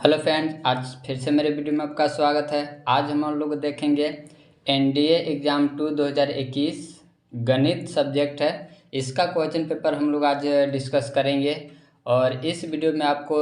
Hello friends, आज फिर से मेरे वीडियो में आपका स्वागत है। आज हम लोग देखेंगे एनडीए एग्ज़ाम 2 2021 गणित सब्जेक्ट है। इसका क्वेश्चन पेपर हम लोग आज डिस्कस करेंगे और इस वीडियो में आपको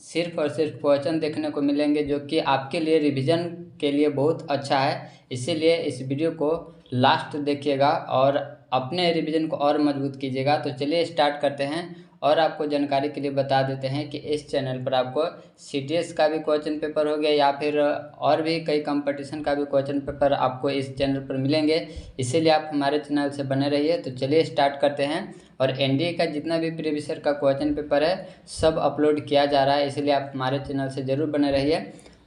सिर्फ और सिर्फ क्वेश्चन देखने को मिलेंगे जो कि आपके लिए रिवीजन के लिए बहुत अच्छा है। इसीलिए इस वीडियो को लास्ट देखिएगा और अपने रिवीजन को और मजबूत कीजिएगा। तो चलिए स्टार्ट करते हैं। और आपको जानकारी के लिए बता देते हैं कि इस चैनल पर आपको सीटीएस का भी क्वेश्चन पेपर हो गया या फिर और भी कई कंपटीशन का भी क्वेश्चन पेपर आपको इस चैनल पर मिलेंगे। इसीलिए आप हमारे चैनल से बने रहिए। तो चलिए स्टार्ट करते हैं। और एनडीए का जितना भी प्रीवियस ईयर का क्वेश्चन पेपर है सब अपलोड किया जा रहा है, इसलिए आप हमारे चैनल से ज़रूर बने रहिए।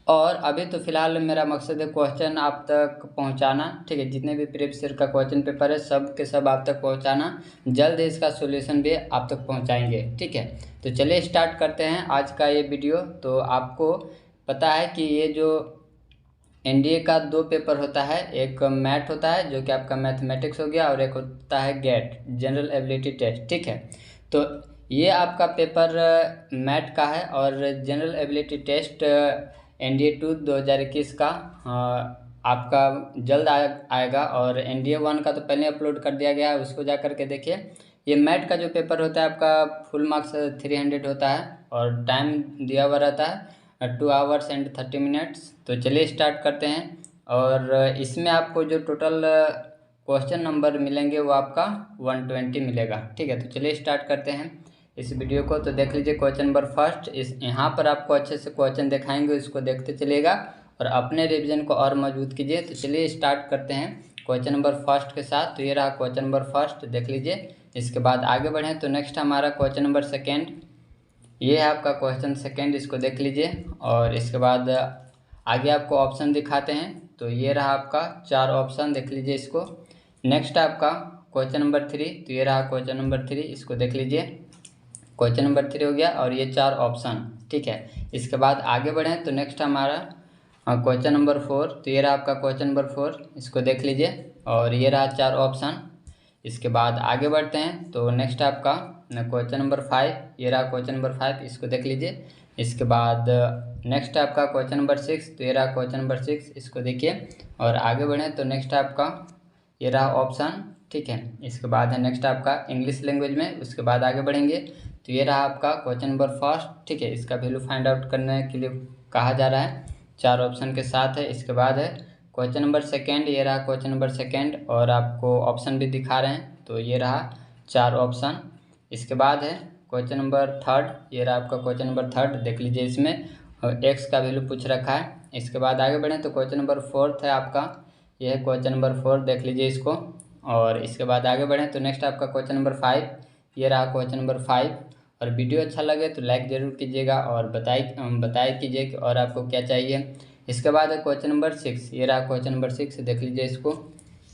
और अभी तो फिलहाल मेरा मकसद है क्वेश्चन आप तक पहुंचाना, ठीक है। जितने भी प्रीवियस ईयर का क्वेश्चन पेपर है सब के सब आप तक पहुंचाना। जल्द ही इसका सॉल्यूशन भी आप तक पहुंचाएंगे, ठीक है। तो चलिए स्टार्ट करते हैं आज का ये वीडियो। तो आपको पता है कि ये जो एनडीए का दो पेपर होता है, एक मैथ होता है जो कि आपका मैथमेटिक्स हो गया और एक होता है गेट जनरल एबिलिटी टेस्ट, ठीक है। तो ये आपका पेपर मैथ का है और जनरल एबिलिटी टेस्ट एनडीए 2 2021 का आपका जल्द आएगा। और एनडीए 1 का तो पहले अपलोड कर दिया गया है, उसको जा करके देखिए। ये मैथ का जो पेपर होता है आपका फुल मार्क्स 300 होता है और टाइम दिया हुआ रहता है 2 आवर्स एंड 30 मिनट्स। तो चलिए स्टार्ट करते हैं। और इसमें आपको जो टोटल क्वेश्चन नंबर मिलेंगे वो आपका 120 मिलेगा, ठीक है। तो चलिए स्टार्ट करते हैं इस वीडियो को। तो देख लीजिए क्वेश्चन नंबर फर्स्ट। इस यहाँ पर आपको अच्छे से क्वेश्चन दिखाएंगे, इसको देखते चलिएगा और अपने रिवीजन को और मजबूत कीजिए। तो चलिए स्टार्ट करते हैं क्वेश्चन नंबर फर्स्ट के साथ। तो ये रहा क्वेश्चन नंबर फर्स्ट, देख लीजिए। इसके बाद आगे बढ़ें तो नेक्स्ट हमारा क्वेश्चन नंबर सेकेंड, ये है आपका क्वेश्चन सेकेंड, इसको देख लीजिए। और इसके बाद आगे आपको ऑप्शन दिखाते हैं। तो ये रहा आपका 4 ऑप्शन, देख लीजिए इसको। नेक्स्ट आपका क्वेश्चन नंबर 3, तो ये रहा क्वेश्चन नंबर 3, इसको देख लीजिए। क्वेश्चन नंबर 3 हो गया और ये 4 ऑप्शन, ठीक है। इसके बाद आगे बढ़ें तो नेक्स्ट हमारा क्वेश्चन नंबर 4, तो ये रहा आपका क्वेश्चन नंबर 4, इसको देख लीजिए। और ये रहा 4 ऑप्शन। इसके बाद आगे बढ़ते हैं तो नेक्स्ट आपका क्वेश्चन नंबर 5, ये रहा क्वेश्चन नंबर 5, इसको देख लीजिए। इसके बाद नेक्स्ट आपका क्वेश्चन नंबर 6, तो ये रहा क्वेश्चन नंबर 6, इसको देखिए। और आगे बढ़ें तो नेक्स्ट आपका ये रहा ऑप्शन, ठीक है। इसके बाद है नेक्स्ट आपका इंग्लिश लैंग्वेज में। उसके बाद आगे बढ़ेंगे तो ये रहा आपका क्वेश्चन नंबर फर्स्ट, ठीक है। इसका वैल्यू फाइंड आउट करने के लिए कहा जा रहा है, 4 ऑप्शन के साथ है। इसके बाद है क्वेश्चन नंबर सेकेंड, ये रहा क्वेश्चन नंबर सेकेंड और आपको ऑप्शन भी दिखा रहे हैं। तो ये रहा 4 ऑप्शन। इसके बाद है क्वेश्चन नंबर थर्ड, ये रहा आपका क्वेश्चन नंबर थर्ड, देख लीजिए। इसमें एक्स का वैल्यू पूछ रखा है। इसके बाद आगे बढ़ें तो क्वेश्चन नंबर फोर्थ है आपका, यह है क्वेश्चन नंबर 4, देख लीजिए इसको। और इसके बाद आगे बढ़ें तो नेक्स्ट आपका क्वेश्चन नंबर 5, ये रहा क्वेश्चन नंबर 5। और वीडियो अच्छा लगे तो लाइक ज़रूर कीजिएगा और बताए कीजिए कि और आपको क्या चाहिए। इसके बाद है क्वेश्चन नंबर 6, ये रहा क्वेश्चन नंबर 6, देख लीजिए इसको।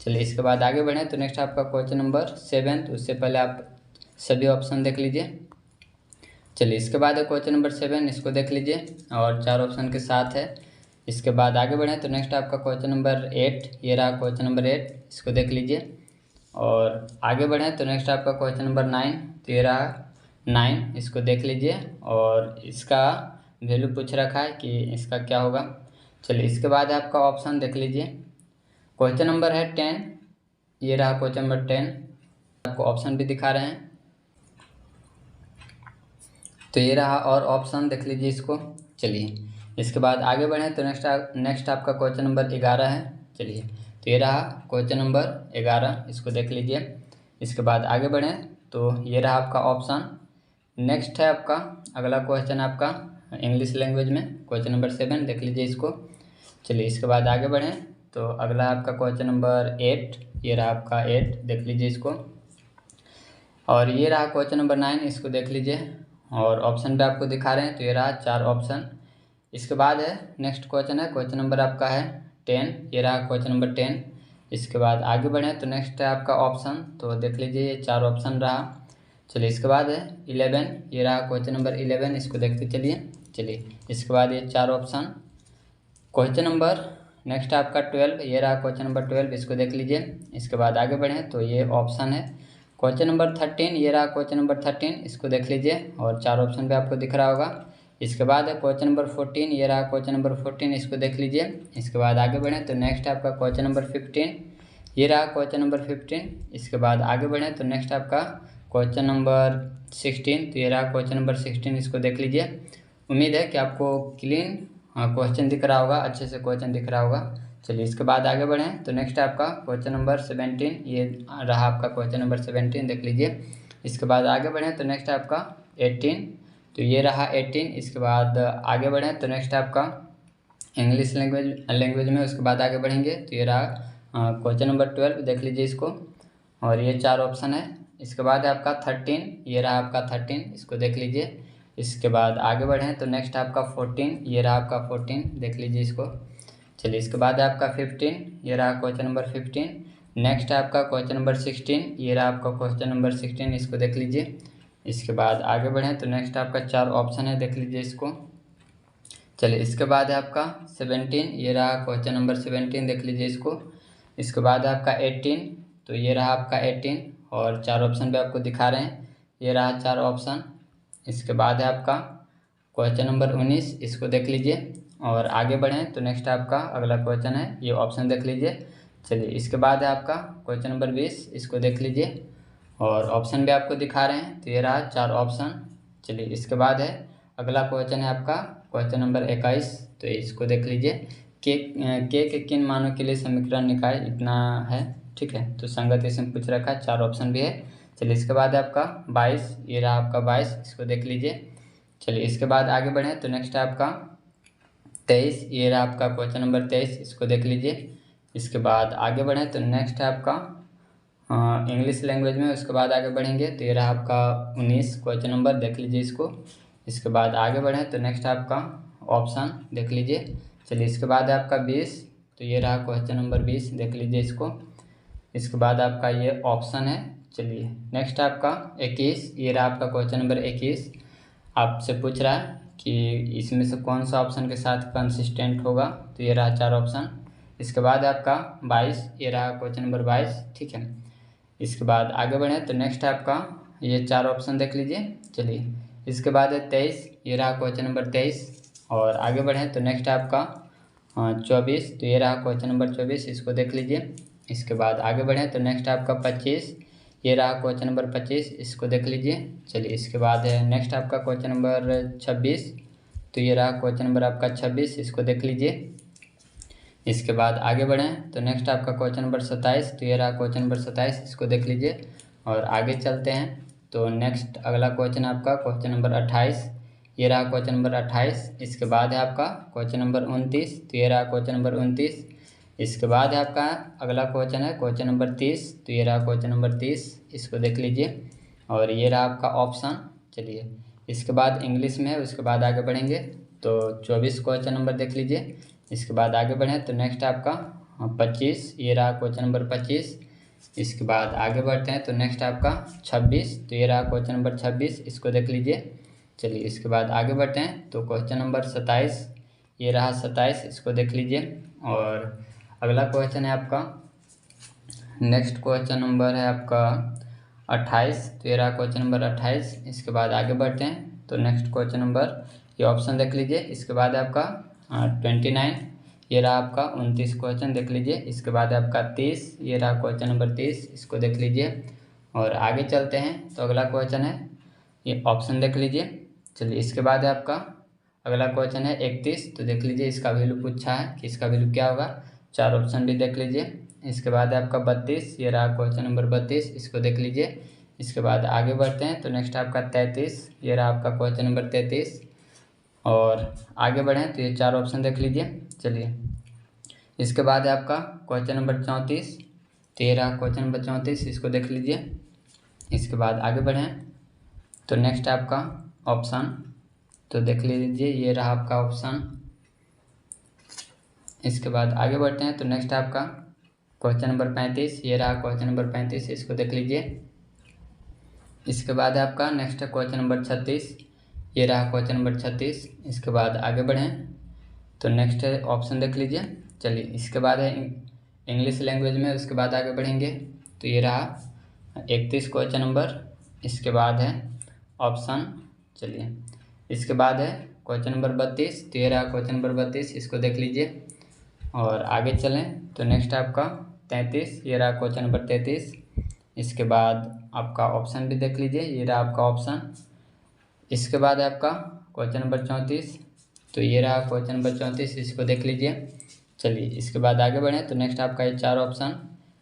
चलिए इसके बाद आगे बढ़ें तो नेक्स्ट आपका क्वेश्चन नंबर 7, उससे पहले आप सभी ऑप्शन देख लीजिए। चलिए इसके बाद है क्वेश्चन नंबर 7, इसको देख लीजिए और 4 ऑप्शन के साथ है। इसके बाद आगे बढ़ें तो नेक्स्ट आपका क्वेश्चन नंबर 8, ये रहा क्वेश्चन नंबर 8, इसको देख लीजिए। और आगे बढ़ें तो नेक्स्ट आपका क्वेश्चन नंबर 9, तो ये रहा 9, इसको देख लीजिए। और इसका वैल्यू पूछ रखा है कि इसका क्या होगा। चलिए इसके बाद आपका ऑप्शन देख लीजिए। क्वेश्चन नंबर है 10, ये रहा क्वेश्चन नंबर 10, आपको ऑप्शन भी दिखा रहे हैं। तो ये रहा और ऑप्शन, देख लीजिए इसको। चलिए इसके बाद आगे बढ़ें तो नेक्स्ट आपका क्वेश्चन नंबर 11 है। चलिए तो ये रहा क्वेश्चन नंबर 11, इसको देख लीजिए। इसके बाद आगे बढ़ें तो ये रहा आपका ऑप्शन। नेक्स्ट है आपका अगला क्वेश्चन आपका इंग्लिश लैंग्वेज में, क्वेश्चन नंबर 7, देख लीजिए इसको। चलिए इसके बाद आगे बढ़ें तो अगला आपका क्वेश्चन नंबर 8, ये रहा आपका 8, देख लीजिए इसको। और ये रहा क्वेश्चन नंबर 9, इसको देख लीजिए। और ऑप्शन पे आपको दिखा रहे हैं, तो ये रहा 4 ऑप्शन। इसके बाद है नेक्स्ट क्वेश्चन है क्वेश्चन नंबर आपका है 10, ये रहा क्वेश्चन नंबर 10। इसके बाद आगे बढ़ें तो नेक्स्ट है आपका ऑप्शन, तो देख लीजिए ये 4 ऑप्शन रहा। चलिए इसके बाद है 11, ये रहा क्वेश्चन नंबर 11, इसको देखते चलिए। चलिए इसके बाद ये 4 ऑप्शन। क्वेश्चन नंबर नेक्स्ट आपका 12, ये रहा क्वेश्चन नंबर 12, इसको देख लीजिए। इसके बाद आगे बढ़ें तो ये ऑप्शन है क्वेश्चन नंबर 13, ये रहा क्वेश्चन नंबर 13, इसको देख लीजिए। और 4 ऑप्शन पे आपको दिख रहा होगा। इसके बाद है क्वेश्चन नंबर 14, ये रहा क्वेश्चन नंबर 14, इसको देख लीजिए। इसके बाद आगे बढ़ें तो नेक्स्ट आपका क्वेश्चन नंबर 15, ये रहा क्वेश्चन नंबर 15। इसके बाद आगे बढ़ें तो नेक्स्ट आपका क्वेश्चन नंबर 16, तो ये रहा क्वेश्चन नंबर 16, इसको देख लीजिए। उम्मीद है कि आपको क्लीन क्वेश्चन दिख रहा होगा, अच्छे से क्वेश्चन दिख रहा होगा। चलिए इसके बाद आगे बढ़ें तो नेक्स्ट आपका क्वेश्चन नंबर 17, ये रहा आपका क्वेश्चन नंबर 17, देख लीजिए। इसके बाद आगे बढ़ें तो नेक्स्ट आपका 18, तो ये रहा 18। इसके बाद आगे बढ़ें तो नेक्स्ट आपका इंग्लिश लैंग्वेज में उसके बाद आगे बढ़ेंगे तो ये रहा क्वेश्चन नंबर 12, देख लीजिए इसको। और ये 4 ऑप्शन है। इसके बाद है आपका 13, ये रहा आपका 13, इसको देख लीजिए। इसके बाद आगे बढ़ें तो नेक्स्ट आपका 14, ये रहा आपका 14, देख लीजिए इसको। चलिए इसके बाद है आपका 15, ये रहा क्वेश्चन नंबर 15। नेक्स्ट है आपका क्वेश्चन नंबर 16, ये रहा आपका क्वेश्चन नंबर 16, इसको देख लीजिए। इसके बाद आगे बढ़ें तो नेक्स्ट आपका 4 ऑप्शन है, देख लीजिए इसको। चलिए इसके बाद है आपका 17, ये रहा क्वेश्चन नंबर 17, देख लीजिए इसको। इसके बाद है आपका 18, तो ये रहा आपका 18 और 4 ऑप्शन पे आपको दिखा रहे हैं, ये रहा 4 ऑप्शन। इसके बाद है आपका क्वेश्चन नंबर 19, इसको देख लीजिए। और आगे बढ़ें तो नेक्स्ट आपका अगला क्वेश्चन है, ये ऑप्शन देख लीजिए। चलिए इसके बाद है आपका क्वेश्चन नंबर 20, इसको देख लीजिए। और ऑप्शन भी आपको दिखा रहे हैं, तो ये रहा 4 ऑप्शन। चलिए इसके बाद है अगला क्वेश्चन है आपका क्वेश्चन नंबर 21, तो इसको देख लीजिए। के किन मानों के लिए समीकरण निकाय इतना है, ठीक है। तो संगत इसमें पूछ रखा है, 4 ऑप्शन भी है। चलिए इसके बाद है आपका 22, ये रहा आपका 22, इसको देख लीजिए। चलिए इसके बाद आगे बढ़ें तो नेक्स्ट है आपका 23, ये रहा आपका क्वेश्चन नंबर 23, इसको देख लीजिए। इसके बाद आगे बढ़ें तो नेक्स्ट है आपका इंग्लिश लैंग्वेज में, उसके बाद आगे बढ़ेंगे तो ये रहा आपका 19 क्वेश्चन नंबर, देख लीजिए इसको। इसके बाद आगे बढ़ें तो नेक्स्ट आपका ऑप्शन देख लीजिए। चलिए इसके बाद है आपका 20, तो ये रहा क्वेश्चन नंबर 20, देख लीजिए इसको। इसके बाद आपका ये ऑप्शन है। चलिए नेक्स्ट आपका 21, ये रहा आपका क्वेश्चन नंबर 21। आपसे पूछ रहा है कि इसमें से कौन सा ऑप्शन के साथ कंसिस्टेंट होगा, तो ये रहा 4 ऑप्शन। इसके बाद आपका 22, ये रहा क्वेश्चन नंबर 22, ठीक है। इसके बाद आगे बढ़ें तो नेक्स्ट आपका ये 4 ऑप्शन देख लीजिए। चलिए इसके बाद है 23, ये रहा क्वेश्चन नंबर 23। और आगे बढ़ें तो नेक्स्ट आपका 24, तो ये रहा क्वेश्चन नंबर 24, इसको देख लीजिए। इसके बाद आगे बढ़ें तो नेक्स्ट आपका 25, ये रहा क्वेश्चन नंबर 25, इसको देख लीजिए। चलिए इसके बाद है नेक्स्ट आपका क्वेश्चन नंबर 26, तो ये रहा क्वेश्चन नंबर आपका 26, इसको देख लीजिए। इसके बाद आगे बढ़ें तो नेक्स्ट आपका क्वेश्चन नंबर 27, तो ये रहा क्वेश्चन नंबर 27, इसको देख लीजिए। और आगे चलते हैं तो नेक्स्ट अगला क्वेश्चन आपका क्वेश्चन नंबर 28, ये रहा क्वेश्चन नंबर 28। इसके बाद है आपका क्वेश्चन नंबर 29, तो ये रहा क्वेश्चन नंबर 29। इसके बाद है आपका अगला क्वेश्चन है क्वेश्चन नंबर 30, तो ये रहा क्वेश्चन नंबर 30, इसको देख लीजिए। और ये रहा आपका ऑप्शन। चलिए इसके बाद इंग्लिश में है, उसके बाद आगे बढ़ेंगे तो 24 क्वेश्चन नंबर देख लीजिए। इसके बाद आगे बढ़ें तो नेक्स्ट आपका 25, ये रहा क्वेश्चन नंबर 25। इसके बाद आगे बढ़ते हैं तो नेक्स्ट आपका 26, तो ये रहा क्वेश्चन नंबर 26, इसको देख लीजिए। चलिए इसके बाद आगे बढ़ते हैं तो क्वेश्चन नंबर 27, ये रहा 27, इसको देख लीजिए। और अगला क्वेश्चन है आपका नेक्स्ट क्वेश्चन नंबर है आपका 28, तो ये रहा क्वेश्चन नंबर 28। इसके बाद आगे बढ़ते हैं तो नेक्स्ट क्वेश्चन नंबर ये ऑप्शन देख लीजिए। इसके बाद है आपका 29, ये रहा आपका 29 क्वेश्चन देख लीजिए। इसके बाद है आपका 30, ये रहा क्वेश्चन नंबर 30, इसको देख लीजिए। और आगे चलते हैं तो अगला क्वेश्चन है ये ऑप्शन देख लीजिए। चलिए इसके बाद है आपका अगला क्वेश्चन है 31, तो देख लीजिए इसका वैल्यू पूछा है कि इसका वैल्यू क्या होगा, 4 ऑप्शन भी देख लीजिए। इसके बाद है आपका 32, ये रहा क्वेश्चन नंबर 32, इसको देख लीजिए। इसके बाद आगे बढ़ते हैं तो नेक्स्ट आपका 33, ये रहा आपका क्वेश्चन नंबर 33। और आगे बढ़ें तो ये 4 ऑप्शन देख लीजिए। चलिए इसके बाद है आपका क्वेश्चन नंबर 34, तो ये रहा क्वेश्चन नंबर 34, इसको देख लीजिए। इसके बाद आगे बढ़ें तो नेक्स्ट आपका ऑप्शन, तो देख लीजिए ये रहा आपका ऑप्शन। इसके बाद आगे बढ़ते हैं तो नेक्स्ट आपका क्वेश्चन नंबर 35, ये रहा क्वेश्चन नंबर 35, इसको देख लीजिए। इसके बाद है आपका नेक्स्ट क्वेश्चन नंबर 36, ये रहा क्वेश्चन नंबर 36। इसके बाद आगे बढ़ें तो नेक्स्ट ऑप्शन देख लीजिए। चलिए इसके बाद है इंग्लिश लैंग्वेज में, उसके बाद आगे बढ़ेंगे तो ये रहा 31 क्वेश्चन नंबर। इसके बाद है ऑप्शन। चलिए इसके बाद है क्वेश्चन नंबर 32, तो ये रहा क्वेश्चन नंबर 32, इसको देख लीजिए। और आगे चलें तो नेक्स्ट आपका 33, ये रहा क्वेश्चन नंबर 33। इसके बाद आपका ऑप्शन भी देख लीजिए, ये रहा आपका ऑप्शन। इसके बाद है आपका क्वेश्चन नंबर 34, तो ये रहा क्वेश्चन नंबर 34, इसको देख लीजिए। चलिए इसके बाद आगे बढ़ें तो नेक्स्ट आपका ये 4 ऑप्शन।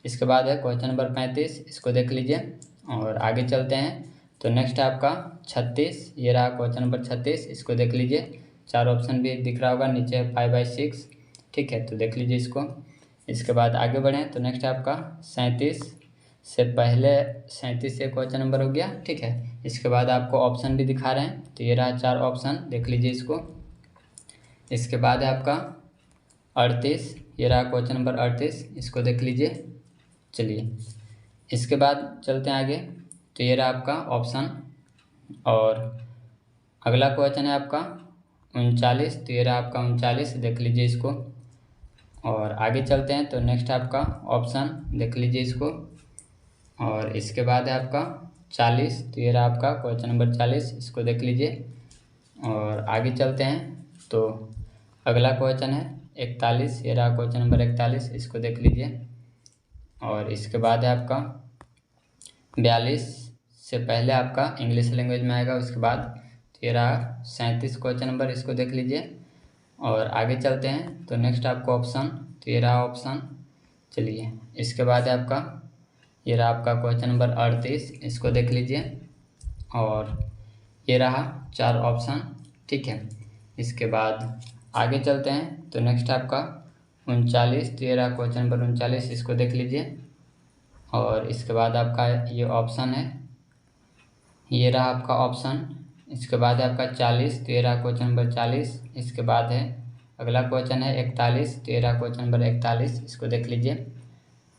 इसके बाद है क्वेश्चन नंबर 35, इसको देख लीजिए। और आगे चलते हैं तो नेक्स्ट आपका 36, ये रहा क्वेश्चन नंबर 36, इसको देख लीजिए। 4 ऑप्शन भी दिख रहा होगा, नीचे 5/6, ठीक है, तो देख लीजिए इसको। इसके बाद आगे बढ़ें तो नेक्स्ट आपका 37 से पहले 37 से क्वेश्चन नंबर हो गया, ठीक है। इसके बाद आपको ऑप्शन भी दिखा रहे हैं, तो ये रहा 4 ऑप्शन, देख लीजिए इसको। इसके बाद है आपका 38, ये रहा क्वेश्चन नंबर 38, इसको देख लीजिए। चलिए इसके बाद चलते हैं आगे, तो ये रहा आपका ऑप्शन। और अगला क्वेश्चन है आपका 39, तो ये रहा आपका 39, देख लीजिए इसको। और आगे चलते हैं तो नेक्स्ट आपका ऑप्शन, देख लीजिए इसको। और इसके बाद है आपका 40, तो ये रहा आपका क्वेश्चन नंबर 40, इसको देख लीजिए। और आगे चलते हैं तो अगला क्वेश्चन है 41, ये रहा क्वेश्चन नंबर 41, इसको देख लीजिए। और इसके बाद है आपका 42 से पहले आपका इंग्लिश लैंग्वेज में आएगा, उसके बाद तो ये रहा 37 क्वेश्चन नंबर, इसको देख लीजिए। और आगे चलते हैं तो नेक्स्ट आपको ऑप्शन, तो ये रहा ऑप्शन। चलिए इसके बाद है आपका ये रहा आपका क्वेश्चन नंबर 38, इसको देख लीजिए। और ये रहा 4 ऑप्शन, ठीक है। इसके बाद आगे चलते हैं तो नेक्स्ट आपका 39, तो ये रहा क्वेश्चन नंबर 39, इसको देख लीजिए। और इसके बाद आपका ये ऑप्शन है, ये रहा आपका ऑप्शन। इसके बाद है आपका 40, तो ये रहा क्वेश्चन नंबर 40। इसके बाद है अगला क्वेश्चन है 41, तो ये रहा क्वेश्चन नंबर 41, इसको देख लीजिए।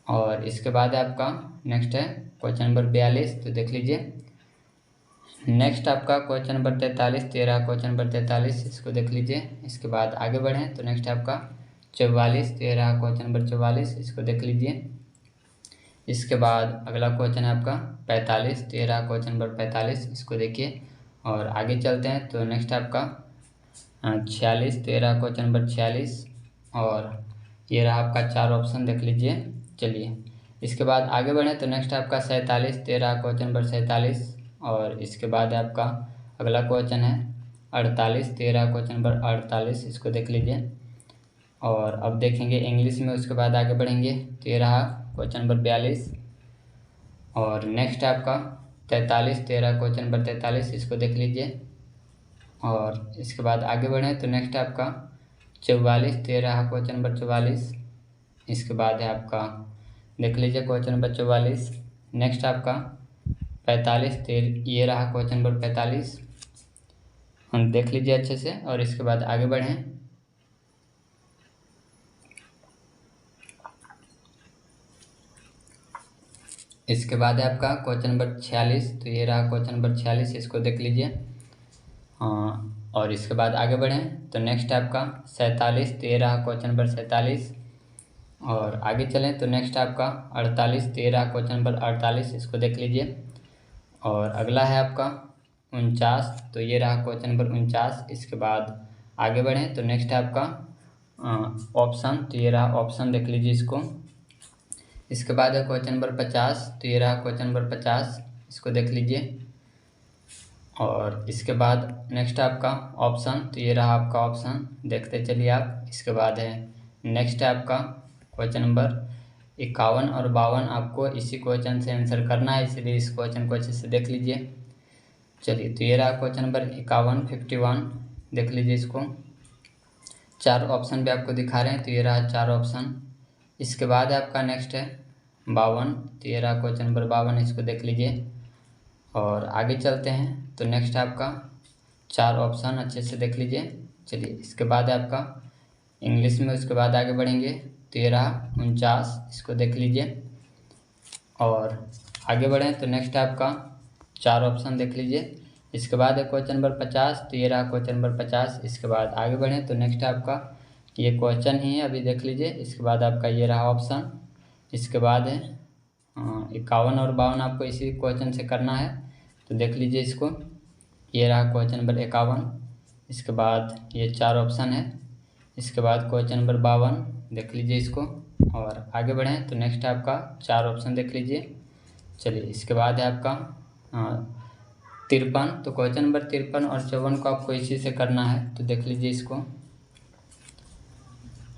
और इसके बाद है आपका नेक्स्ट है क्वेश्चन नंबर 42, तो देख लीजिए। नेक्स्ट आपका क्वेश्चन नंबर 43, तो ये रहा क्वेश्चन नंबर 43, इसको देख लीजिए। इसके बाद आगे बढ़ें तो नेक्स्ट आपका 44, तो ये रहा क्वेश्चन नंबर 44, इसको देख लीजिए। इसके बाद अगला क्वेश्चन है आपका 45, तो ये रहा क्वेश्चन नंबर 45, इसको देखिए। और आगे चलते हैं तो नेक्स्ट आपका 46, तो ये रहा क्वेश्चन नंबर 46। और ये रहा आपका 4 ऑप्शन, देख लीजिए। चलिए इसके बाद आगे बढ़ें तो नेक्स्ट आपका 47, तो ये रहा क्वेश्चन नंबर 47। और इसके बाद है आपका अगला क्वेश्चन है 48, तो ये रहा क्वेश्चन नंबर 48, इसको देख लीजिए। और अब देखेंगे इंग्लिश में, उसके बाद आगे बढ़ेंगे तो ये रहा क्वेश्चन नंबर 42। और नेक्स्ट आपका 43, तो ये रहा क्वेश्चन नंबर 43, इसको देख लीजिए। और इसके बाद आगे बढ़ें तो नेक्स्ट आपका 44, तो ये रहा क्वेश्चन नंबर 44। इसके बाद है आपका देख लीजिए क्वेश्चन नंबर 44। नेक्स्ट आपका 45, तो ये रहा क्वेश्चन नंबर 45, हम देख लीजिए अच्छे से। और इसके बाद आगे बढ़ें इसके बाद है आपका क्वेश्चन नंबर 46, तो ये रहा क्वेश्चन नंबर 46, इसको देख लीजिए। हाँ, और इसके बाद आगे बढ़ें तो नेक्स्ट आपका 47, तो ये रहा क्वेश्चन नंबर 47। और आगे चलें तो नेक्स्ट आपका 48, तो ये रहा क्वेश्चन नंबर 48, इसको देख लीजिए। और अगला है आपका 49, तो ये रहा क्वेश्चन नंबर 49। इसके बाद आगे बढ़ें तो नेक्स्ट है आपका ऑप्शन, तो ये रहा ऑप्शन, देख लीजिए इसको। इसके बाद है क्वेश्चन नंबर 50, तो ये रहा क्वेश्चन नंबर 50, इसको देख लीजिए। और इसके बाद नेक्स्ट आपका ऑप्शन, तो ये रहा आपका ऑप्शन, देखते चलिए आप। इसके बाद है नेक्स्ट है आपका क्वेश्चन नंबर 51 और 52, आपको इसी क्वेश्चन से आंसर करना है, इसलिए इस क्वेश्चन को अच्छे से देख लीजिए। चलिए तो ये रहा क्वेश्चन नंबर 51, 51, देख लीजिए इसको। 4 ऑप्शन भी आपको दिखा रहे हैं, तो ये रहा 4 ऑप्शन। इसके बाद आपका नेक्स्ट है 52, तो ये रहा क्वेश्चन नंबर 52, इसको देख लीजिए। और आगे चलते हैं तो नेक्स्ट आपका 4 ऑप्शन, अच्छे से देख लीजिए। चलिए इसके बाद आपका इंग्लिश में, उसके बाद आगे बढ़ेंगे तो ये रहा 49, इसको देख लीजिए। और आगे बढ़ें तो नेक्स्ट आपका 4 ऑप्शन, देख लीजिए। इसके बाद है क्वेश्चन नंबर 50, तो ये रहा क्वेश्चन नंबर 50। इसके बाद आगे बढ़ें तो नेक्स्ट आपका ये क्वेश्चन ही है, अभी देख लीजिए। इसके बाद आपका ये रहा ऑप्शन। इसके बाद है 51 और 52, आपको इसी क्वेश्चन से करना है, तो देख लीजिए इसको। ये रहा क्वेश्चन नंबर 51। इसके बाद ये 4 ऑप्शन है। इसके बाद क्वेश्चन नंबर 52 देख लीजिए इसको। और आगे बढ़ें तो नेक्स्ट है आपका 4 ऑप्शन देख लीजिए। चलिए इसके बाद है आपका 53। तो क्वेश्चन नंबर 53 और 54 को आपको इसी से करना है, तो देख लीजिए इसको।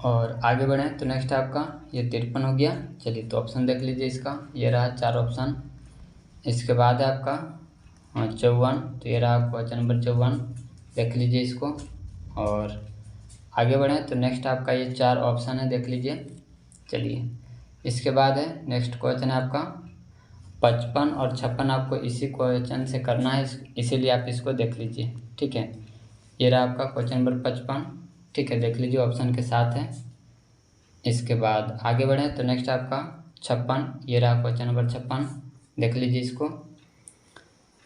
और आगे बढ़ें तो नेक्स्ट है आपका ये 53 हो गया। चलिए तो ऑप्शन देख लीजिए इसका, ये रहा 4 ऑप्शन। इसके बाद है आपका 54, तो ये रहा क्वेश्चन नंबर 54, देख लीजिए इसको। और आगे बढ़ें तो नेक्स्ट आपका ये 4 ऑप्शन है, देख लीजिए। चलिए इसके बाद है नेक्स्ट क्वेश्चन है आपका 55 और 56, आपको इसी क्वेश्चन से करना है, इसीलिए आप इसको देख लीजिए, ठीक है। ये रहा आपका क्वेश्चन नंबर 55, ठीक है, देख लीजिए ऑप्शन के साथ है। इसके बाद आगे बढ़ें तो नेक्स्ट आपका 56, ये रहा क्वेश्चन नंबर 56, देख लीजिए इसको।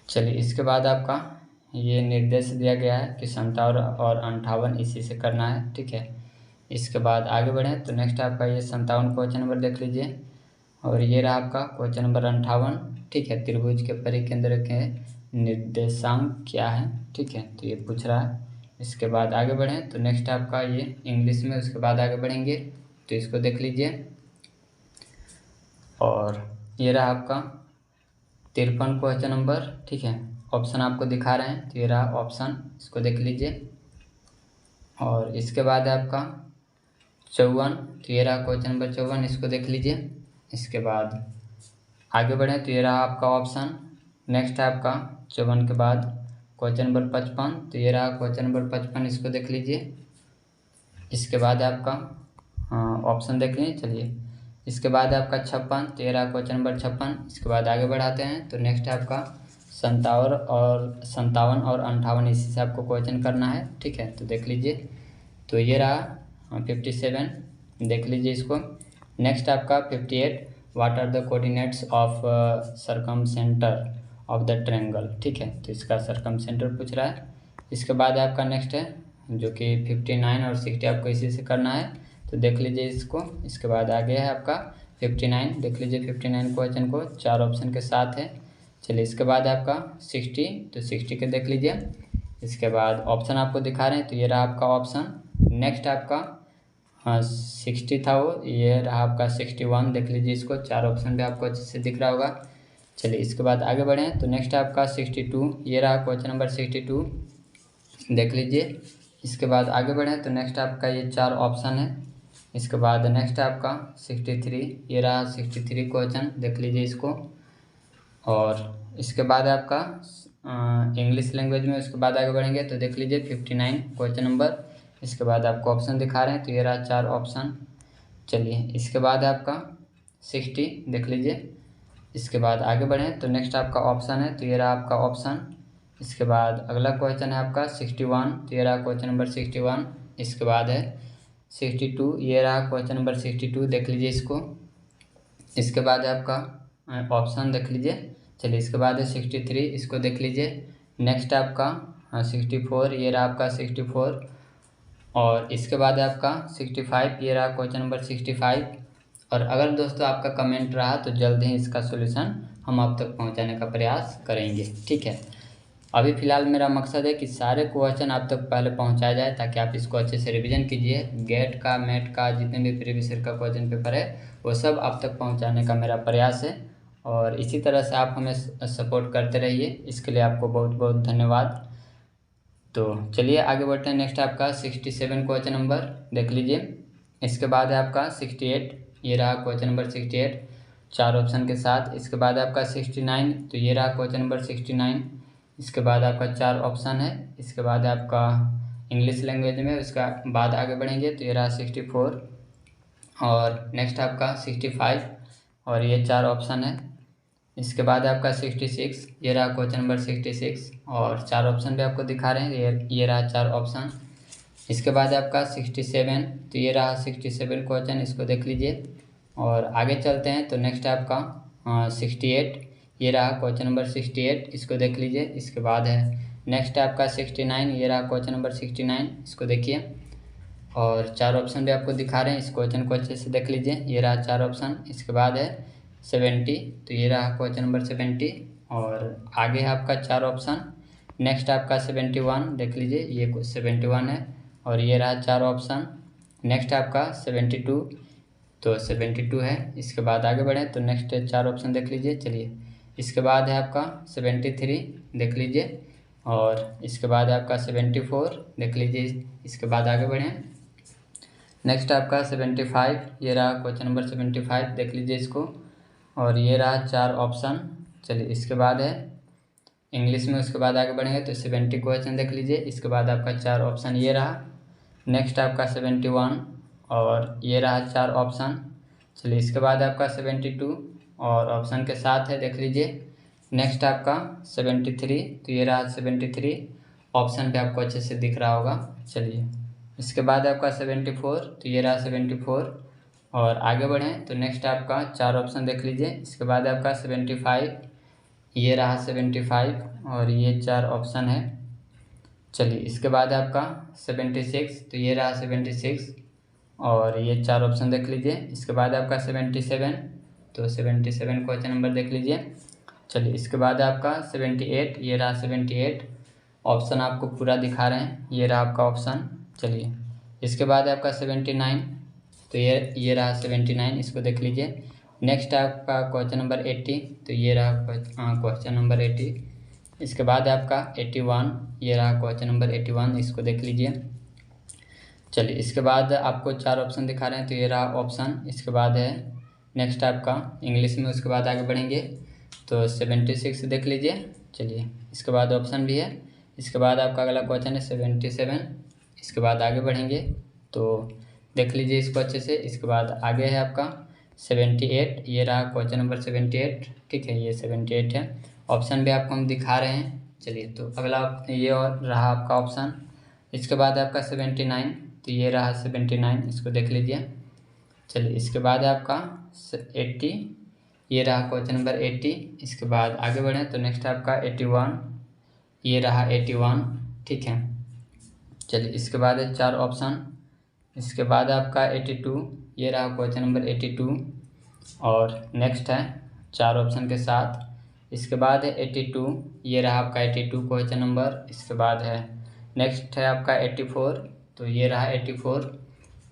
चलिए इसके बाद आपका ये निर्देश दिया गया है कि 57 और 58 इसी से करना है, ठीक है। इसके बाद आगे बढ़ें तो नेक्स्ट आपका ये 57 क्वेश्चन नंबर देख लीजिए। और ये रहा आपका क्वेश्चन नंबर 58, ठीक है। त्रिभुज के परिकेंद्र के निर्देशांक क्या है, ठीक है, तो ये पूछ रहा है। इसके बाद आगे बढ़ें तो नेक्स्ट आपका ये इंग्लिश में, उसके बाद आगे बढ़ेंगे तो इसको देख लीजिए। और ये रहा आपका 53 क्वेश्चन नंबर, ठीक है। ऑप्शन आपको दिखा रहे हैं, तो ये रहा ऑप्शन, इसको देख लीजिए। और इसके बाद है आपका 54, तो ये रहा क्वेश्चन नंबर 54, इसको देख लीजिए। इसके बाद आगे बढ़ें तो ये रहा आपका ऑप्शन। नेक्स्ट है आपका 54 के बाद क्वेश्चन नंबर 55, तो ये रहा क्वेश्चन नंबर 55, इसको देख लीजिए। इसके बाद है आपका ऑप्शन देख लीजिए। चलिए इसके बाद है आपका 56, तो ये रहा क्वेश्चन नंबर 56। इसके बाद आगे बढ़ाते हैं तो नेक्स्ट है आपका 57 और 58 इसी से आपको क्वेश्चन करना है, ठीक है, तो देख लीजिए। तो ये रहा 57, देख लीजिए इसको। नेक्स्ट आपका 58, what are the coordinates of circumcentre of the triangle, ठीक है, तो इसका सर्कमसेंटर पूछ रहा है। इसके बाद आपका नेक्स्ट है जो कि 59 और 60 आपको इसी से करना है, तो देख लीजिए इसको। इसके बाद आगे है आपका 59, देख लीजिए 59 क्वेश्चन को 4 ऑप्शन के साथ है। चलिए इसके बाद आपका 60, तो 60 के देख लीजिए। इसके बाद ऑप्शन आपको दिखा रहे हैं, तो ये रहा आपका ऑप्शन। नेक्स्ट आपका 60 था वो, ये रहा आपका 61, देख लीजिए इसको। 4 ऑप्शन भी आपको अच्छे से दिख रहा होगा। चलिए इसके बाद आगे बढ़ें तो नेक्स्ट आपका 62, ये रहा क्वेश्चन नंबर 62, देख लीजिए। इसके बाद आगे बढ़ें तो नेक्स्ट आपका ये 4 ऑप्शन है। इसके बाद नेक्स्ट आपका 63, ये रहा 63 क्वेश्चन, देख लीजिए इसको। और इसके बाद आपका इंग्लिश लैंग्वेज में, उसके बाद आगे बढ़ेंगे तो देख लीजिए 59 क्वेश्चन नंबर। इसके बाद आपको ऑप्शन दिखा रहे हैं, तो ये रहा 4 ऑप्शन। चलिए इसके बाद आपका 60, देख लीजिए। इसके बाद आगे बढ़ें तो नेक्स्ट आपका ऑप्शन है, तो ये रहा आपका ऑप्शन। इसके बाद अगला क्वेश्चन है आपका 61, तो ये रहा क्वेश्चन नंबर 61। इसके बाद है 62, ये रहा क्वेश्चन नंबर 62, देख लीजिए इसको। इसके बाद है आपका ऑप्शन, देख लीजिए। चलिए इसके बाद है 63, इसको देख लीजिए। नेक्स्ट आपका 64, ये रहा आपका 64। और इसके बाद है आपका 65, ये रहा क्वेश्चन नंबर 65। और अगर दोस्तों आपका कमेंट रहा तो जल्द ही इसका सॉल्यूशन हम आप तक पहुंचाने का प्रयास करेंगे, ठीक है। अभी फ़िलहाल मेरा मकसद है कि सारे क्वेश्चन आप तक पहले पहुंचाया जाए, ताकि आप इसको अच्छे से रिवीजन कीजिए। गेट का, मेट का, जितने भी प्रीवियस ईयर का क्वेश्चन पेपर है वो सब आप तक पहुंचाने का मेरा प्रयास है। और इसी तरह से आप हमें सपोर्ट करते रहिए, इसके लिए आपको बहुत बहुत धन्यवाद। तो चलिए आगे बढ़ते हैं। नेक्स्ट आपका 67 क्वेश्चन नंबर, देख लीजिए। इसके बाद है आपका 68, ये रहा क्वेश्चन नंबर 68, 4 ऑप्शन के साथ। इसके बाद आपका 69, तो ये रहा क्वेश्चन नंबर 69। इसके बाद आपका 4 ऑप्शन है। इसके बाद आपका इंग्लिश लैंग्वेज में, उसका बाद आगे बढ़ेंगे तो ये रहा 64। और नेक्स्ट आपका 65, और ये 4 ऑप्शन है। इसके बाद आपका 66, ये रहा क्वेश्चन नंबर 66, और 4 ऑप्शन भी आपको दिखा रहे हैं, ये रहा 4 ऑप्शन। इसके बाद आपका 67, तो ये रहा 67 क्वेश्चन, इसको देख लीजिए। और आगे चलते हैं तो नेक्स्ट आपका 68, ये रहा क्वेश्चन नंबर 68, इसको देख लीजिए। इसके बाद है नेक्स्ट आपका 69, ये रहा क्वेश्चन नंबर 69, इसको देखिए। और 4 ऑप्शन भी आपको दिखा रहे हैं, इस क्वेश्चन को अच्छे से देख लीजिए, ये रहा 4 ऑप्शन। इसके बाद है 70, तो ये रहा क्वेश्चन नंबर 70। और आगे है आपका 4 ऑप्शन। नेक्स्ट आपका 71 देख लीजिए, ये 71 है और ये रहा 4 ऑप्शन। नेक्स्ट आपका 72, तो 72 है। इसके बाद आगे बढ़ें तो नेक्स्ट 4 ऑप्शन देख लीजिए। चलिए, इसके बाद है आपका 73 देख लीजिए, और इसके बाद है आपका 74 देख लीजिए। इसके बाद आगे बढ़ें, नेक्स्ट आपका 75, ये रहा क्वेश्चन नंबर 75 देख लीजिए इसको, और ये रहा 4 ऑप्शन। चलिए, इसके बाद है इंग्लिश में, उसके बाद आगे बढ़ेंगे तो 70 क्वेश्चन देख लीजिए। इसके बाद आपका 4 ऑप्शन ये रहा। नेक्स्ट आपका 71 और ये रहा 4 ऑप्शन। चलिए, इसके बाद आपका 72 और ऑप्शन के साथ है देख लीजिए। नेक्स्ट आपका 73, तो ये रहा 73, ऑप्शन पे आपको अच्छे से दिख रहा होगा। चलिए, इसके बाद आपका 74, तो ये रहा 74 और आगे बढ़ें तो नेक्स्ट आपका 4 ऑप्शन देख लीजिए। इसके बाद आपका 75, ये रहा 75 और ये 4 ऑप्शन है। चलिए, इसके बाद आपका 76, तो ये रहा 76 और ये 4 ऑप्शन देख लीजिए। इसके बाद आपका 77, तो 77 क्वेश्चन नंबर देख लीजिए। चलिए, इसके बाद आपका 78, ये रहा 78, ऑप्शन आपको पूरा दिखा रहे हैं, ये रहा आपका ऑप्शन। चलिए, इसके बाद आपका 79, तो ये रहा 79, इसको देख लीजिए। नेक्स्ट आपका क्वेश्चन नंबर 80, तो ये रहा क्वेश्चन नंबर 80। इसके बाद आपका 81, ये रहा क्वेश्चन नंबर 81, इसको देख लीजिए। चलिए, इसके बाद आपको 4 ऑप्शन दिखा रहे हैं, तो ये रहा ऑप्शन। इसके बाद है नेक्स्ट आपका इंग्लिश में, उसके बाद आगे बढ़ेंगे तो 76 देख लीजिए। चलिए, इसके बाद ऑप्शन भी है। इसके बाद आपका अगला क्वेश्चन है 77, इसके बाद आगे बढ़ेंगे तो देख लीजिए इसको अच्छे से। इसके बाद आगे है आपका 78, ये रहा क्वेश्चन नंबर 78, ठीक है, ये 78 है, ऑप्शन भी आपको हम दिखा रहे हैं। चलिए, तो अगला ये और रहा आपका ऑप्शन। इसके बाद आपका 79, तो ये रहा 79, इसको देख लीजिए। चलिए, इसके बाद आपका 80, ये रहा क्वेश्चन नंबर 80। इसके बाद आगे बढ़ें तो नेक्स्ट आपका 81, ये रहा 81, ठीक है। चलिए, इसके बाद है 4 ऑप्शन। इसके बाद आपका 82, ये रहा क्वेश्चन नंबर 82 और नेक्स्ट है 4 ऑप्शन के साथ। इसके बाद है 82, ये रहा आपका 82 क्वेश्चन नंबर। इसके बाद है नेक्स्ट है आपका 84, तो ये रहा 84।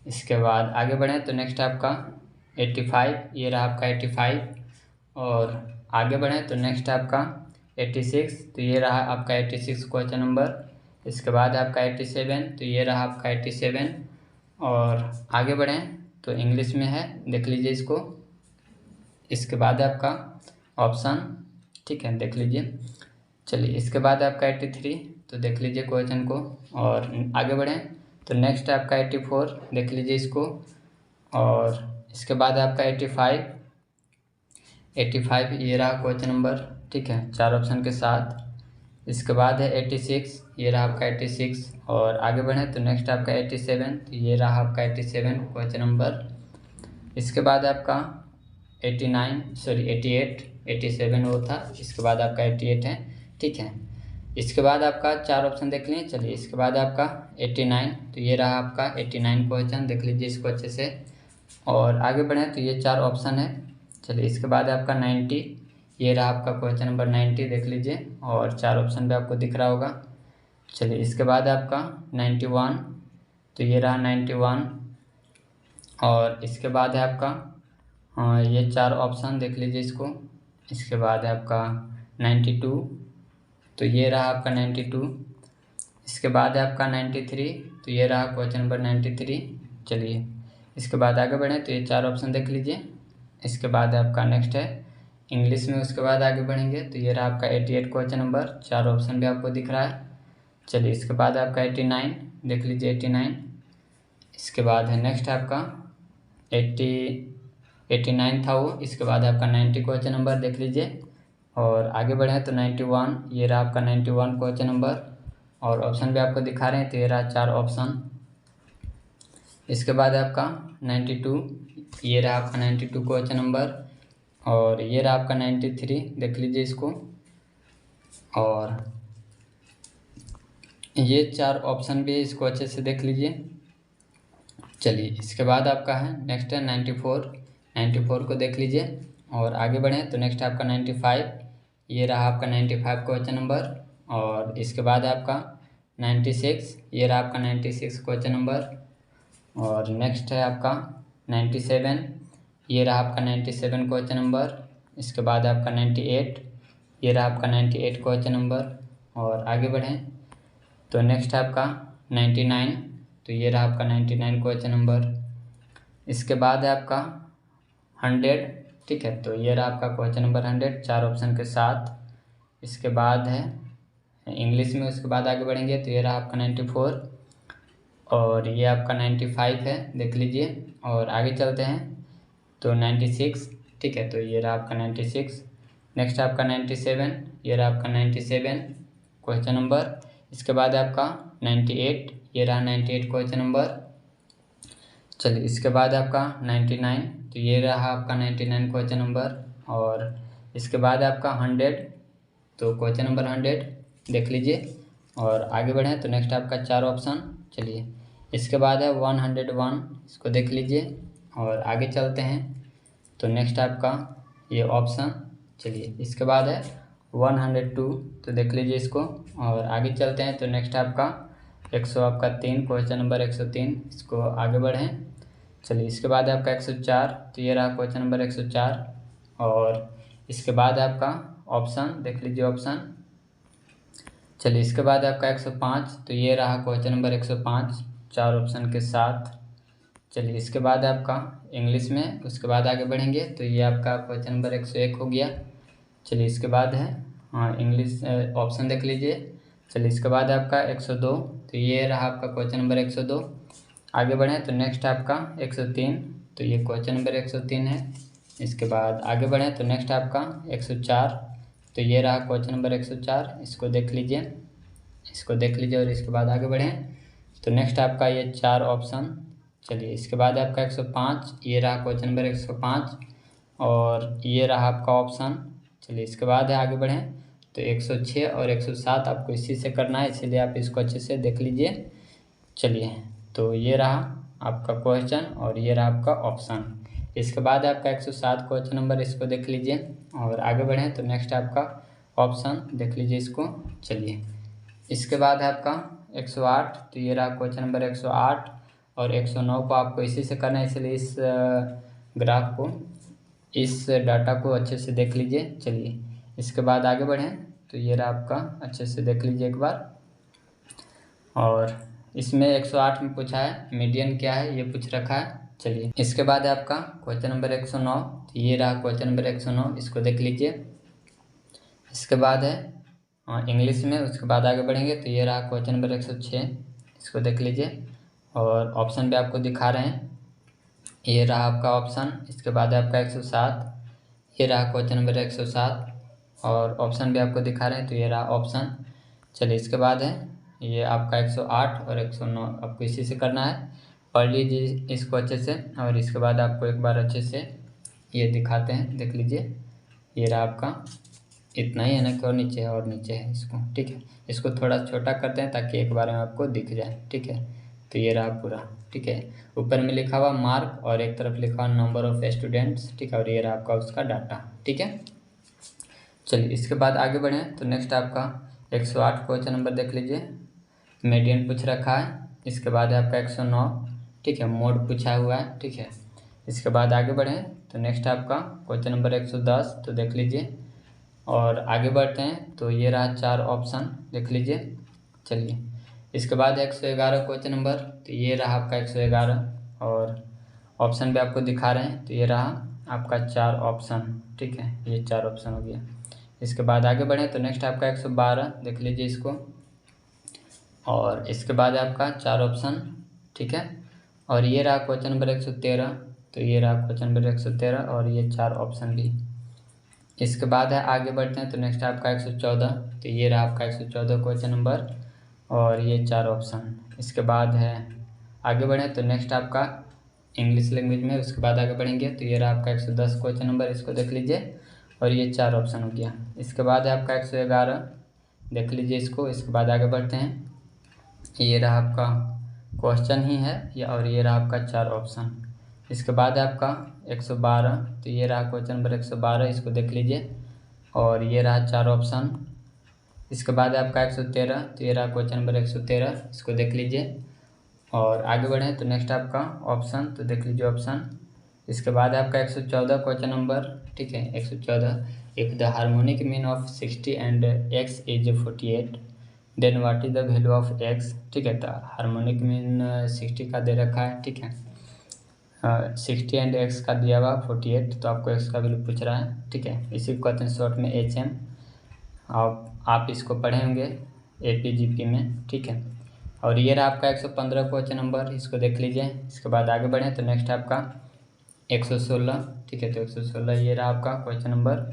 इसके बाद आगे बढ़ें तो नेक्स्ट आपका 85, ये रहा आपका 85 और आगे बढ़ें तो नेक्स्ट आपका 86, तो ये रहा आपका 86 क्वेश्चन नंबर। इसके बाद आपका 87, तो ये रहा आपका 87 और आगे बढ़ें तो इंग्लिश में है, देख लीजिए इसको। इसके बाद आपका ऑप्शन, ठीक है, देख लीजिए। चलिए, इसके बाद आपका 83, तो देख लीजिए क्वेश्चन को और आगे बढ़ें तो नेक्स्ट आपका 84 देख लीजिए इसको, और इसके बाद आपका 85 ये रहा क्वेश्चन नंबर, ठीक है, 4 ऑप्शन के साथ। इसके बाद है 86, ये रहा आपका 86 और आगे बढ़ें तो नेक्स्ट आपका 87, तो ये रहा आपका 87 क्वेश्चन नंबर। इसके बाद आपका 87 वो था। इसके बाद आपका 88 है, ठीक है। इसके बाद आपका 4 ऑप्शन देख लें। चलिए, इसके बाद आपका 89, तो ये रहा आपका 89 क्वेश्चन, देख लीजिए इसको अच्छे से और आगे बढ़ें तो ये 4 ऑप्शन है। चलिए, इसके बाद आपका 90, ये रहा आपका क्वेश्चन नंबर 90, देख लीजिए और 4 ऑप्शन भी आपको दिख रहा होगा। चलिए, इसके बाद आपका 91, तो ये रहा 91 और इसके बाद है आपका ये 4 ऑप्शन देख लीजिए इसको। इसके बाद है आपका 92, तो ये रहा आपका 92। इसके बाद है आपका 93, तो ये रहा क्वेश्चन नंबर 93। चलिए, इसके बाद आगे बढ़ें तो ये 4 ऑप्शन देख लीजिए। इसके बाद आपका नेक्स्ट है इंग्लिश में, उसके बाद आगे बढ़ेंगे तो ये रहा आपका 88 क्वेश्चन नंबर, 4 ऑप्शन भी आपको दिख रहा है। चलिए, इसके बाद आपका 89 देख लीजिए 89। इसके बाद है नेक्स्ट आपका 89 था वो। इसके बाद आपका 90 क्वेश्चन नंबर देख लीजिए और आगे बढ़ें तो 91, ये रहा आपका 91 क्वेश्चन नंबर और ऑप्शन भी आपको दिखा रहे हैं, तो ये रहा 4 ऑप्शन। इसके बाद आपका 92, ये रहा आपका 92 क्वेश्चन नंबर और ये रहा आपका 93, देख लीजिए इसको और ये 4 ऑप्शन भी इसको अच्छे से देख लीजिए। चलिए, इसके बाद आपका है नेक्स्ट है 94 को देख लीजिए और आगे बढ़ें तो नेक्स्ट आपका 95, ये रहा आपका 95 क्वेश्चन नंबर और इसके बाद है आपका 96, ये रहा आपका 96 क्वेश्चन नंबर। और नेक्स्ट है आपका 97, ये रहा आपका 97 क्वेश्चन नंबर। इसके बाद है आपका 98, ये रहा आपका 98 क्वेश्चन नंबर। और आगे बढ़ें तो नेक्स्ट है आपका 99, तो ये रहा आपका 99 क्वेश्चन नंबर। इसके बाद है आपका 100, ठीक है, तो ये रहा आपका क्वेश्चन नंबर 100 4 ऑप्शन के साथ। इसके बाद है इंग्लिश में, उसके बाद आगे बढ़ेंगे तो ये रहा आपका 94 और ये आपका 95 है, देख लीजिए। और आगे चलते हैं तो 96, ठीक है, तो ये रहा आपका 96। नेक्स्ट आपका 97, ये रहा आपका 97 क्वेश्चन नंबर। इसके बाद आपका 98, ये रहा 98 क्वेश्चन नंबर। चलिए इसके बाद आपका 99, तो ये रहा आपका 99 क्वेश्चन नंबर। और इसके बाद आपका 100, तो क्वेश्चन नंबर 100 देख लीजिए। और आगे बढ़ें तो नेक्स्ट आपका 4 ऑप्शन। चलिए इसके बाद है 101, इसको देख लीजिए। और आगे चलते हैं तो नेक्स्ट आपका ये ऑप्शन। चलिए इसके बाद है 102, तो देख लीजिए इसको। और आगे चलते हैं तो नेक्स्ट आपका 103 क्वेश्चन नंबर 103, इसको आगे बढ़ें। चलिए इसके बाद है आपका 104, तो ये रहा क्वेश्चन नंबर 104। और इसके बाद आपका ऑप्शन, देख लीजिए ऑप्शन। चलिए इसके बाद आपका 105, तो ये रहा क्वेश्चन नंबर 105 4 ऑप्शन के साथ। चलिए इसके बाद आपका इंग्लिश में, उसके बाद आगे बढ़ेंगे तो ये आपका क्वेश्चन नंबर 101 हो गया। चलिए इसके बाद है इंग्लिश ऑप्शन देख लीजिए। चलिए इसके बाद आपका 102, तो ये रहा आपका क्वेश्चन नंबर 102। आगे बढ़ें तो नेक्स्ट आपका 103, तो ये क्वेश्चन नंबर 103 है। इसके बाद आगे बढ़ें तो नेक्स्ट आपका 104, तो ये रहा क्वेश्चन नंबर 104, इसको देख लीजिए, इसको देख लीजिए। और इसके बाद आगे बढ़ें तो नेक्स्ट आपका ये 4 ऑप्शन। चलिए इसके बाद आपका 105, ये रहा क्वेश्चन नंबर 105 और ये रहा आपका ऑप्शन। चलिए इसके बाद है आगे बढ़ें तो 106 और 107 आपको इसी से करना है, इसीलिए आप इसको अच्छे से देख लीजिए। चलिए तो ये रहा आपका क्वेश्चन और ये रहा आपका ऑप्शन। इसके बाद आपका 107 क्वेश्चन नंबर, इसको देख लीजिए। और आगे बढ़ें तो नेक्स्ट आपका ऑप्शन देख लीजिए इसको। चलिए इसके बाद है आपका 108, तो ये रहा क्वेश्चन नंबर 108 और 109 को आपको इसी से करना है, इसलिए इस ग्राफ को, इस डाटा को अच्छे से देख लीजिए। चलिए इसके बाद आगे बढ़ें तो ये रहा आपका, अच्छे से देख लीजिए एक बार। और इसमें 108 में पूछा है मीडियन क्या है, ये पूछ रखा है। चलिए इसके बाद है आपका क्वेश्चन नंबर 109, तो ये रहा क्वेश्चन नंबर 109, इसको देख लीजिए। इसके बाद है इंग्लिश में, उसके बाद आगे बढ़ेंगे तो ये रहा क्वेश्चन नंबर 106, इसको देख लीजिए। और ऑप्शन भी आपको दिखा रहे हैं, ये रहा आपका ऑप्शन। इसके बाद है आपका 107, ये रहा क्वेश्चन नंबर 107 और ऑप्शन भी आपको दिखा रहे हैं, तो ये रहा ऑप्शन। चलिए इसके बाद है ये आपका 108 और 109, आपको इसी से करना है। पढ़ लीजिए इसको अच्छे से और इसके बाद आपको एक बार अच्छे से ये दिखाते हैं, देख लीजिए। ये रहा आपका, इतना ही है ना कि और नीचे है, और नीचे है इसको, ठीक है। इसको थोड़ा छोटा करते हैं ताकि एक बार में आपको दिख जाए, ठीक है। तो ये रहा पूरा, ठीक है। ऊपर में लिखा हुआ मार्क और एक तरफ लिखा हुआ नंबर ऑफ स्टूडेंट्स, ठीक है। और ये रहा आपका उसका डाटा, ठीक है। चलिए इसके बाद आगे बढ़ें तो नेक्स्ट आपका 108 क्वेश्चन नंबर देख लीजिए, मीडियन पूछ रखा है। इसके बाद है आपका 109, ठीक है, मोड पूछा हुआ है, ठीक है। इसके बाद आगे बढ़ें तो नेक्स्ट आपका क्वेश्चन नंबर 110, तो देख लीजिए। और आगे बढ़ते हैं तो ये रहा 4 ऑप्शन, देख लीजिए। चलिए इसके बाद 111 क्वेश्चन नंबर, तो ये रहा आपका 111 और ऑप्शन भी आपको दिखा रहे हैं, तो ये रहा आपका 4 ऑप्शन, ठीक है। ये 4 ऑप्शन हो गया। इसके बाद आगे बढ़ें तो नेक्स्ट आपका 112, देख लीजिए इसको। और इसके बाद आपका 4 ऑप्शन, ठीक है। और ये रहा क्वेश्चन नंबर 113, तो ये रहा क्वेश्चन नंबर 113 और ये 4 ऑप्शन भी। इसके बाद है आगे बढ़ते हैं तो नेक्स्ट आपका 114, तो ये रहा आपका 114 क्वेश्चन नंबर और ये 4 ऑप्शन। इसके बाद है आगे बढ़ें तो नेक्स्ट आपका इंग्लिश लैंग्वेज में, उसके बाद आगे बढ़ेंगे तो ये रहा आपका 110 क्वेश्चन नंबर, इसको देख लीजिए। और ये 4 ऑप्शन हो गया। इसके बाद है आपका 111, देख लीजिए इसको। इसके बाद आगे बढ़ते हैं, ये रहा आपका क्वेश्चन ही है और ये रहा आपका 4 ऑप्शन। इसके बाद है आपका 112, तो ये रहा क्वेश्चन नंबर 112, इसको देख लीजिए। और ये रहा 4 ऑप्शन। इसके बाद है आपका 113, तो ये रहा क्वेश्चन नंबर 113, इसको देख लीजिए। और आगे बढ़ें तो नेक्स्ट आपका ऑप्शन, तो देख लीजिए ऑप्शन। इसके बाद है आपका 114 क्वेश्चन नंबर, ठीक है 114, if the harmonic mean of 60 and x is 48 then what is the value of x, ठीक है। तो हार्मोनिक मीन 60 का दे रखा है, ठीक है, 60 एंड x का दिया हुआ 48, तो आपको x का वैल्यू पूछ रहा है, ठीक है। इसी को कहते हैं शॉर्ट में HM। आप इसको पढ़े होंगे APGP में, ठीक है। और ये रहा आपका 115 क्वेश्चन नंबर, इसको देख लीजिए। इसके बाद आगे बढ़ें तो नेक्स्ट आपका 116, ठीक है। तो 116 ये रहा आपका क्वेश्चन नंबर।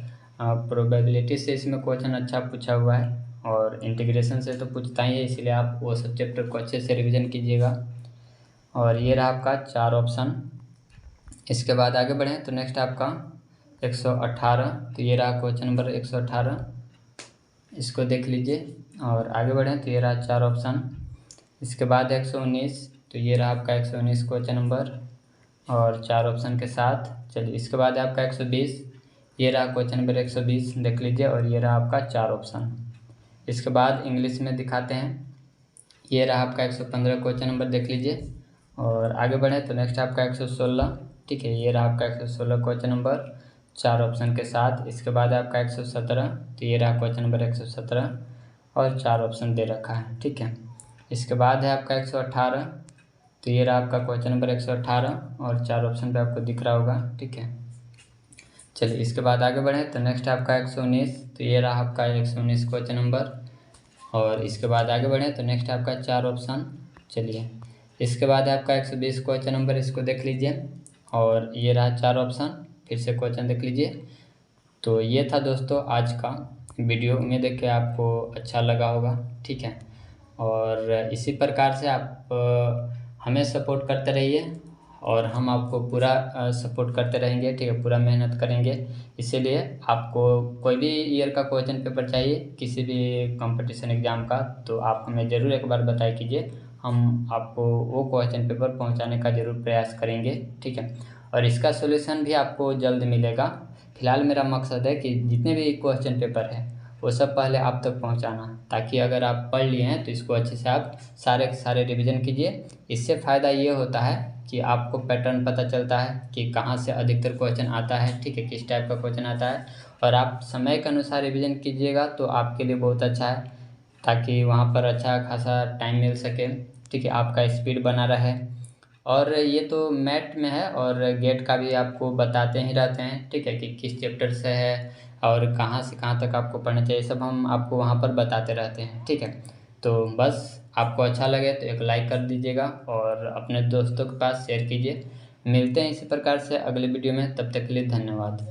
प्रोबेबिलिटी से इसमें क्वेश्चन अच्छा पूछा हुआ है और इंटीग्रेशन से तो पूछता ही है, इसलिए आप वो सब चैप्टर को अच्छे से रिवीजन कीजिएगा। और ये रहा आपका 4 ऑप्शन। इसके बाद आगे बढ़ें तो नेक्स्ट आपका 118, तो ये रहा क्वेश्चन नंबर 118, इसको देख लीजिए। और आगे बढ़ें तो ये रहा 4 ऑप्शन। इसके बाद 119, तो ये रहा आपका 119 क्वेश्चन नंबर और 4 ऑप्शन के साथ। चलिए इसके बाद है आपका 120, ये रहा क्वेश्चन नंबर 120, देख लीजिए। और ये रहा आपका 4 ऑप्शन। इसके बाद इंग्लिश में दिखाते हैं, ये रहा आपका 115 क्वेश्चन नंबर, देख लीजिए। और आगे बढ़ें तो नेक्स्ट आपका 116, ठीक है, ये रहा आपका 116 क्वेश्चन नंबर 4 ऑप्शन के साथ। इसके बाद आपका 117, तो ये रहा क्वेश्चन नंबर 117 और 4 ऑप्शन दे रखा है, ठीक है। इसके बाद है आपका 118, तो ये रहा आपका क्वेश्चन नंबर 118 और 4 ऑप्शन पे आपको दिख रहा होगा, ठीक है। चलिए इसके बाद आगे बढ़ें तो नेक्स्ट आपका 119, तो ये रहा आपका 119 क्वेश्चन नंबर। और इसके बाद आगे बढ़ें तो नेक्स्ट आपका 4 ऑप्शन। चलिए इसके बाद है आपका 120 क्वेश्चन नंबर, इसको देख लीजिए। और ये रहा 4 ऑप्शन, फिर से क्वेश्चन देख लीजिए। तो ये था दोस्तों आज का वीडियो, उम्मीद है कि आपको अच्छा लगा होगा, ठीक है। और इसी प्रकार से आप हमें सपोर्ट करते रहिए और हम आपको पूरा सपोर्ट करते रहेंगे, ठीक है, पूरा मेहनत करेंगे। इसीलिए आपको कोई भी ईयर का क्वेश्चन पेपर चाहिए किसी भी कंपटीशन एग्ज़ाम का, तो आप हमें ज़रूर एक बार बताया कीजिए, हम आपको वो क्वेश्चन पेपर पहुंचाने का ज़रूर प्रयास करेंगे, ठीक है। और इसका सॉल्यूशन भी आपको जल्द मिलेगा। फिलहाल मेरा मकसद है कि जितने भी क्वेश्चन पेपर है वो सब पहले आप तक पहुंचाना, ताकि अगर आप पढ़ लिए हैं तो इसको अच्छे से आप सारे रिवीजन कीजिए। इससे फ़ायदा ये होता है कि आपको पैटर्न पता चलता है कि कहाँ से अधिकतर क्वेश्चन आता है, ठीक है, किस टाइप का क्वेश्चन आता है। और आप समय के अनुसार रिवीजन कीजिएगा तो आपके लिए बहुत अच्छा है, ताकि वहाँ पर अच्छा खासा टाइम मिल सके, ठीक है, आपका स्पीड बना रहे। और ये तो मैथ में है और गेट का भी आपको बताते ही रहते हैं, ठीक है, कि किस चैप्टर से है और कहाँ से कहाँ तक आपको पढ़ना चाहिए, सब हम आपको वहाँ पर बताते रहते हैं, ठीक है। तो बस आपको अच्छा लगे तो एक लाइक कर दीजिएगा और अपने दोस्तों के पास शेयर कीजिए। मिलते हैं इसी प्रकार से अगले वीडियो में, तब तक के लिए धन्यवाद।